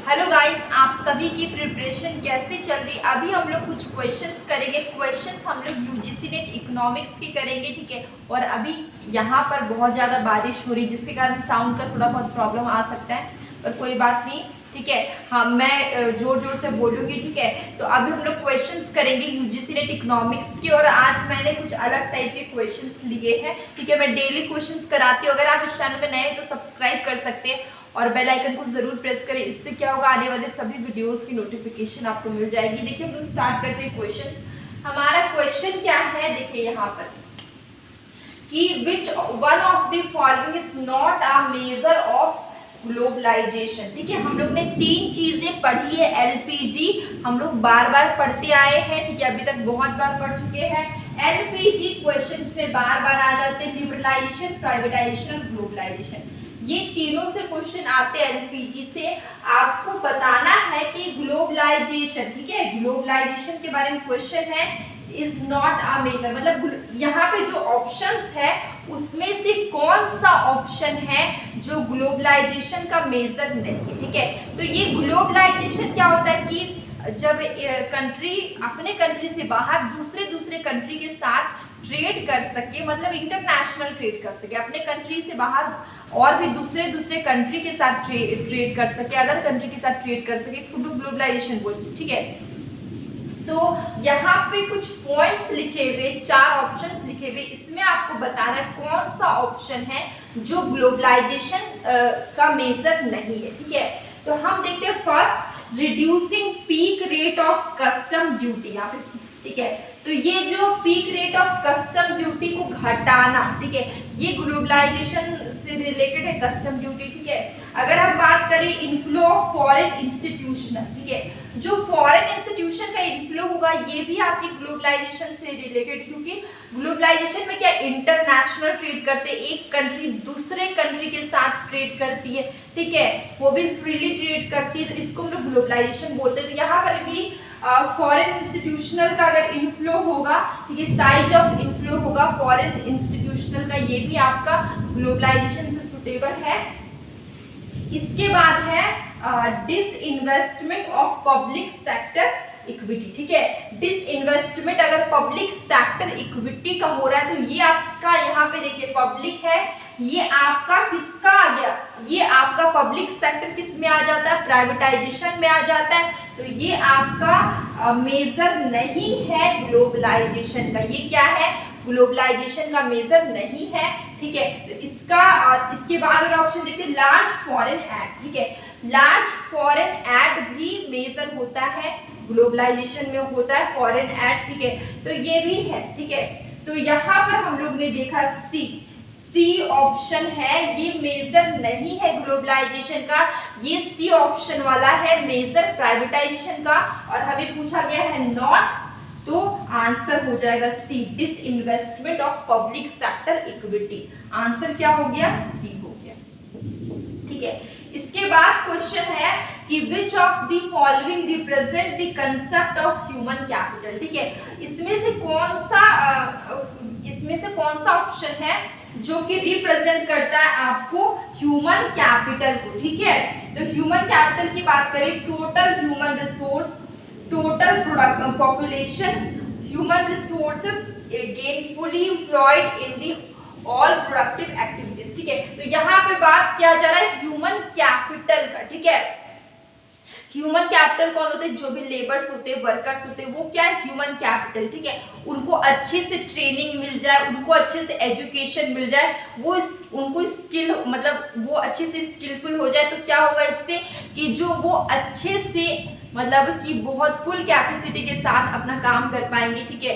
Hello guys, आप सभी की प्रिपरेशन कैसे चल रही है। अभी हम लोग कुछ क्वेश्चंस करेंगे। क्वेश्चंस हम लोग यूजीसी नेट इकोनॉमिक्स के करेंगे, ठीक है। और अभी यहाँ पर बहुत ज़्यादा बारिश हो रही है जिसके कारण साउंड का थोड़ा बहुत प्रॉब्लम आ सकता है, पर कोई बात नहीं, ठीक है। हाँ, मैं जोर जोर से बोलूँगी, ठीक है। तो अभी हम लोग क्वेश्चंस करेंगे यूजीसी नेट इकोनॉमिक्स के, और आज मैंने कुछ अलग टाइप के क्वेश्चंस लिए हैं, ठीक है। मैं डेली क्वेश्चंस कराती हूँ। अगर आप इस चैनल में नए हैं तो सब्सक्राइब कर सकते हैं और बेल आइकन को जरूर प्रेस करें। इससे क्या होगा, आने वाले सभी वीडियोस की नोटिफिकेशन आपको मिल जाएगी। देखिए, हम लोग स्टार्ट करते हैं क्वेश्चन। हमारा क्वेश्चन क्या है, देखिए यहाँ पर कि which one of the following is not a measure of globalization, ठीक है। हम लोग ने तीन चीजें पढ़ी है। एलपीजी हम लोग बार बार पढ़ते आए हैं, ठीक है, अभी तक बहुत बार पढ़ चुके हैं। एलपीजी क्वेश्चंस में बार बार आ जाते हैं, लिबरलाइजेशन, प्राइवेटाइजेशन और ग्लोबलाइजेशन। ये तीनों से क्वेश्चन आते हैं एलपीजी से। आपको बताना है कि ग्लोबलाइजेशन, ठीक है, ग्लोबलाइजेशन के बारे में क्वेश्चन है, इज नॉट अ मेजर, मतलब यहाँ पे जो ऑप्शंस है उसमें से कौन सा ऑप्शन है जो ग्लोबलाइजेशन का मेजर नहीं है, ठीक है। तो ये ग्लोबलाइजेशन क्या होता है कि जब कंट्री अपने कंट्री से बाहर दूसरे कंट्री के साथ ट्रेड कर सके, मतलब इंटरनेशनल ट्रेड कर सके, अपने कंट्री से बाहर और भी दूसरे कंट्री के साथ ट्रेड कर सके, अदर कंट्री के साथ ट्रेड कर सके, इसको लोग ग्लोबलाइजेशन बोलते हैं, ठीक है। तो यहाँ पे कुछ पॉइंट्स लिखे हुए, चार ऑप्शंस लिखे हुए, इसमें आपको बताना है कौन सा ऑप्शन है जो ग्लोबलाइजेशन का मेजर नहीं है, ठीक है। तो हम देखते हैं first, reducing peak rate of custom duty, यहाँ पे, ठीक है। तो ये जो peak rate of custom duty को घटाना, ठीक है, ये ग्लोबलाइजेशन से रिलेटेड है, कस्टम ड्यूटी, ठीक है। अगर हम बात करें इनफ्लो ऑफ फॉरेन इंस्टीट्यूशन, ठीक है, जो फॉरेन इंस्टीट्यूशन का इनफ्लो होगा ये भी आपकी ग्लोबलाइजेशन से रिलेटेड, क्योंकि ग्लोबलाइजेशन में क्या इंटरनेशनल ट्रेड करते हैं, एक कंट्री दूसरे कंट्री के साथ ट्रेड करती है, ठीक है, वो भी फ्रीली ट्रेड करती है, तो इसको हम लोग ग्लोबलाइजेशन बोलते हैं। तो यहाँ पर भी फॉरेन इंस्टीट्यूशनल का अगर इनफ्लो होगा, ठीक है, साइज ऑफ इनफ्लो होगा फॉरेन इंस्टीट्यूशनल का, ये भी आपका ग्लोबलाइजेशन से सुटेबल है। इसके बाद है disinvestment of public sector equity, ठीक है। डिसइन्वेस्टमेंट अगर पब्लिक सेक्टर इक्विटी का हो रहा है तो ये आपका, यहाँ पे देखिए पब्लिक है, ये आपका किसका आ गया, ये आपका पब्लिक सेक्टर किस में आ जाता है, प्राइवेटाइजेशन में आ जाता है। तो ये आपका मेजर नहीं है ग्लोबलाइजेशन का, ये क्या है, ग्लोबलाइजेशन का मेजर नहीं है, ठीक है। तो इसके बाद अगर ऑप्शन देखते हैं लार्ज फॉरेन एड, ठीक है, लार्ज फॉरेन एड भी मेजर होता है, ग्लोबलाइजेशन में होता है फॉरेन एड, ठीक है। तो ये भी है, ठीक है। तो यहाँ पर हम लोग ने देखा सी ऑप्शन है, ये मेजर नहीं है ग्लोबलाइजेशन का, ये सी ऑप्शन वाला है मेजर प्राइवेटाइजेशन का, और हमें पूछा गया है नॉट, तो आंसर हो जाएगा C, disinvestment of public sector equity. Answer क्या हो गया, सी हो गया, ठीक है। इसके बाद क्वेश्चन है कि which of the following represent the concept of human capital, ठीक है। इसमें से कौन सा ऑप्शन है जो कि रिप्रेजेंट करता है आपको ह्यूमन कैपिटल को, ठीक है। तो ह्यूमन कैपिटल की बात करें, total human resource, total product population, human resources gainfully employed in the all productive activities, ठीक है। तो यहाँ पे बात किया जा रहा है ह्यूमन कैपिटल का, ठीक है। ह्यूमन कैपिटल कौन होते हैं, जो भी लेबर्स होते हैं, वर्कर्स होते हैं, वो क्या है, ह्यूमन कैपिटल, ठीक है। उनको अच्छे से ट्रेनिंग मिल जाए, उनको अच्छे से एजुकेशन मिल जाए, उनको स्किल, मतलब वो अच्छे से स्किलफुल हो जाए, तो क्या होगा इससे कि जो वो अच्छे से, मतलब कि बहुत फुल कैपेसिटी के साथ अपना काम कर पाएंगे, ठीक है।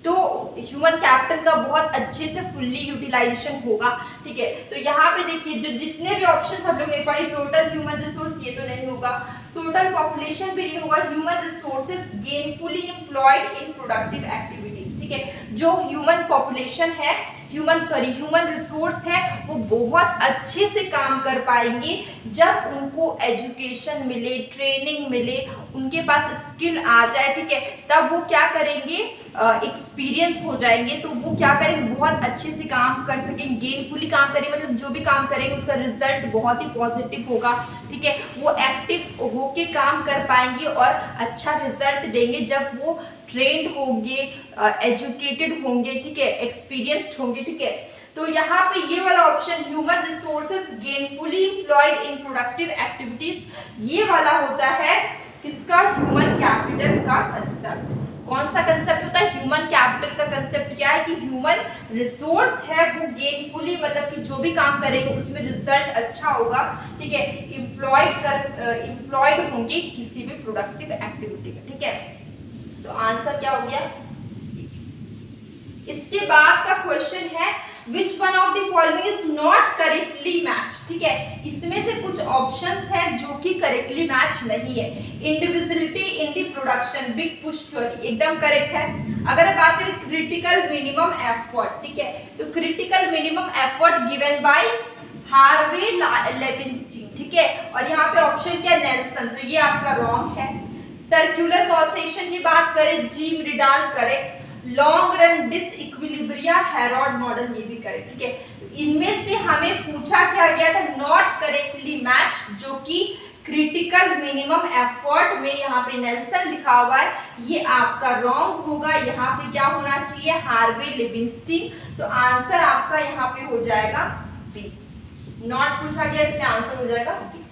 तो ह्यूमन कैपिटल का बहुत अच्छे से फुल्ली यूटिलाइजेशन होगा, ठीक है। तो यहाँ पे देखिए जो जितने भी ऑप्शन हम लोग ने पढ़े, टोटल ह्यूमन रिसोर्स ये तो नहीं होगा, टोटल पॉपुलेशन भी नहीं होगा, human resources gainfully employed in productive activities, ठीक है। जो ह्यूमन पॉपुलेशन है, ह्यूमन रिसोर्स है, वो बहुत अच्छे से काम कर पाएंगे जब उनको एजुकेशन मिले, ट्रेनिंग मिले, उनके पास स्किल आ जाए, ठीक है। तब वो क्या करेंगे, एक्सपीरियंस हो जाएंगे तो वो क्या करेंगे, बहुत अच्छे से काम कर सकेंगे, गेनफुली काम करेंगे, मतलब जो भी काम करेंगे उसका रिजल्ट बहुत ही पॉजिटिव होगा। ठीक है, वो एक्टिव होके काम कर पाएंगे और अच्छा रिजल्ट देंगे जब वो ट्रेंड होंगे, एजुकेटेड होंगे, ठीक है, एक्सपीरियंस्ड होंगे। ठीक है, तो यहाँ पे ये वाला option human resources gainfully employed in productive activities, ये वाला होता है किसका, ह्यूमन कैपिटल का कंसेप्ट। कौन सा कंसेप्ट होता है, ह्यूमन कैपिटल का कंसेप्ट क्या है कि ह्यूमन रिसोर्स है वो गेनफुली, मतलब कि जो भी काम करेंगे उसमें रिजल्ट अच्छा होगा। ठीक है, एम्प्लॉयड होंगे किसी भी प्रोडक्टिव एक्टिविटी में। ठीक है, तो आंसर क्या हो गया, इसके बाद का क्वेश्चन है विच one of the following is not correctly match. ठीक है, इसमें से कुछ ऑप्शंस हैं जो कि करेक्टली मैच नहीं है। Individuality in the production, big push theory एकदम करेक्ट है। अगर हम बात करें क्रिटिकल मिनिमम एफर्ट, ठीक है, तो critical minimum effort given by Harvey Leibenstein. ठीक है, और यहाँ पे ऑप्शन क्या, नेल्सन, तो ये आपका रॉन्ग है। सर्कुलर कॉसेशन की बात करें, जी रिडाल correct. Long run disequilibria Harrod model, ये भी करेक्ट। ठीक है, इनमें से हमें पूछा क्या गया था, नॉट करेक्टली मैच, जो कि क्रिटिकल मिनिमम एफर्ट में यहाँ पे नेल्सन लिखा हुआ है, ये आपका रॉन्ग होगा। यहाँ पे क्या होना चाहिए, हार्वे लेविनस्टीन। तो आंसर आपका यहाँ पे हो जाएगा बी। नॉट पूछा गया, इसलिए आंसर हो जाएगा बी।